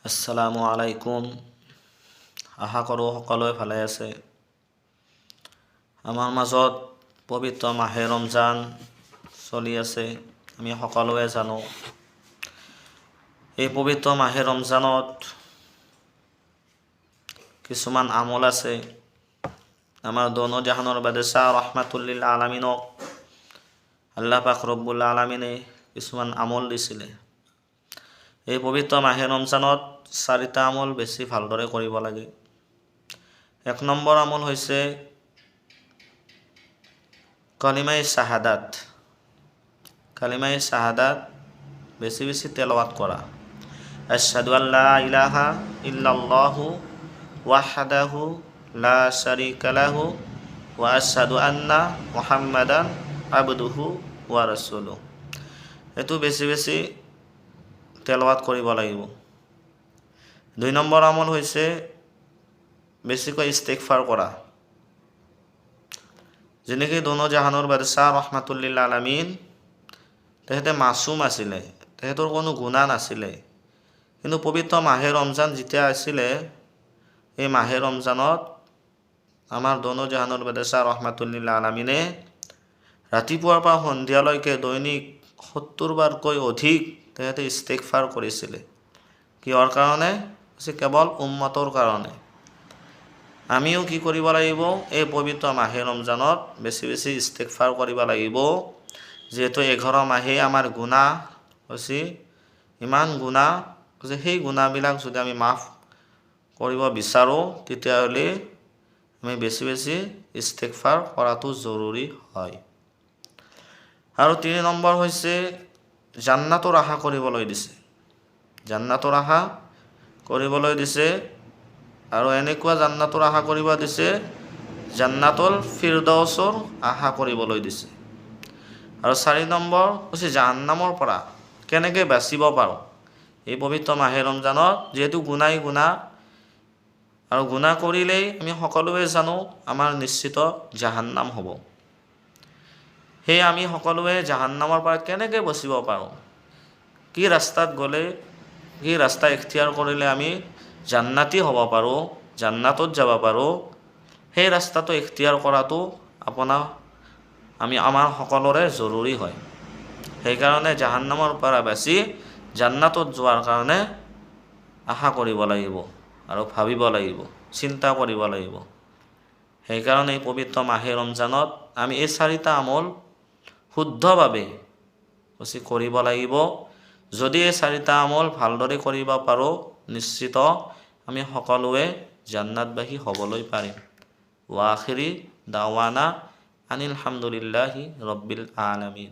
আসসালামু আলাইকুম। আশা কৰোঁ সকলোৱে ভালে আছে। আমাৰ মাজত পবিত্ৰ মাহে ৰমজান চলি আছে, আমি সকলোৱে জানো। এই পবিত্ৰ মাহে ৰমজানত কিছুমান আমল আছে। আমাৰ দোনো জাহানৰ বাদশাহ ৰহমাতুল্লিল আলামিনক আল্লাহ পাক ৰব্বুল আলামিনে কিছুমান আমল দিছিলে। এই পবিত্ৰ মাহে ৰমজানত 4টা আমল বেছি ভালদৰে কৰিব লাগে। 1 নম্বৰ আমল হৈছে কালিমায়ে শাহাদাত। কালিমায়ে শাহাদাত বেছি বেছি তেলাওয়াত কৰা। আশহাদু আল্লা ইলাহা ইল্লাল্লাহু ওয়াহদাহু লা শারীকা লাহু ওয়া আশহাদু আন্না মুহাম্মাদান আবদুহু ওয়া রাসূলুহু। এটো বেছি বেছি তেলাওয়াত কৰিব লাগিব। 2 নম্বৰ আমল হৈছে বেছিকৈ ইস্তিগফাৰ কৰা। যেনেকৈ দোনো জাহানৰ বাদশাহ ৰহমাতুল্লিল আলামিন তেখেতে মাছুম আছিলে, তেখেতৰ কোনো গুনাহ নাছিলে। কিন্তু পবিত্ৰ মাহে ৰমজান যেতিয়া আছিলে, এই মাহে ৰমজানত আমাৰ দোনো জাহানৰ বাদশাহ ৰহমাতুল্লিল আলামিনে ৰাতিপুৱাৰ পৰা সন্ধিয়ালৈকে দৈনিক 70 বাৰকৈ অধিক তেখেতে ইস্তিগফাৰ কৰিছিলে। কিহৰ কাৰণে? কেৱল উম্মতৰ কাৰণে। আমিও কি কৰিব লাগিব? এই পবিত্ৰ মাহে ৰমজানত বেছি বেছি ইস্তিগফাৰ কৰিব লাগিব। যেহেতু 11 মাহে আমাৰ গুনাহ হৈছে, ইমান গুনাহ যে সেই গুনাহবিলাক যদি আমি মাফ কৰিব বিচাৰোঁ, তেতিয়াহ'লে আমি বেছি বেছি ইস্তিগফাৰ কৰাটো জৰুৰী হয়। আৰু 3 নম্বৰ হৈছে জান্নাতৰ আশা কৰিবলৈ দিছে। জান্নাতৰ আশা কৰিবলৈ দিছে, আৰু এনেকুৱা জান্নাতৰ আশা কৰিব দিছে, জান্নাতুল ফিৰদাউছৰ আশা কৰিবলৈ দিছে। আৰু 4 নম্বৰ হৈছে জাহান্নামৰ পৰা কেনেকৈ বাচিব পাৰোঁ। এই পবিত্ৰ মাহে ৰমজানত যেহেতু গুনাহ আৰু গুনাহ কৰিলেই আমি সকলোৱে জানো আমাৰ নিশ্চিত জাহান্নাম হ'ব। সেয়ে আমি সকলোৱে জাহান্নামৰ পৰা কেনেকৈ বাচিব পাৰোঁ, কি ৰাস্তাত গ'লে, কি ৰাস্তা ইখতিয়াৰ কৰিলে আমি জান্নাতি হ'ব পাৰোঁ, জান্নাতত যাব পাৰোঁ, সেই ৰাস্তাটো ইখতিয়াৰ কৰাটো আমাৰ সকলোৰে জৰুৰী হয়। সেইকাৰণে জাহান্নামৰ পৰা বাচি জান্নাতত যোৱাৰ কাৰণে আশা কৰিব লাগিব আৰু ভাবিব লাগিব, চিন্তা কৰিব লাগিব। সেইকাৰণে এই পবিত্ৰ মাহে ৰমজানত আমি এই 4টা আমল শুদ্ধভাৱে কৰিব লাগিব। যদি এই 4টা আমল ভালদৰে কৰিব পাৰোঁ, নিশ্চিত আমি সকলোৱে জান্নাতবাসী হ'বলৈ পাৰিম। ওয়া আখিৰি দাৱানা আনিল হামদুলিল্লাহি ৰব্বিল আলামিন।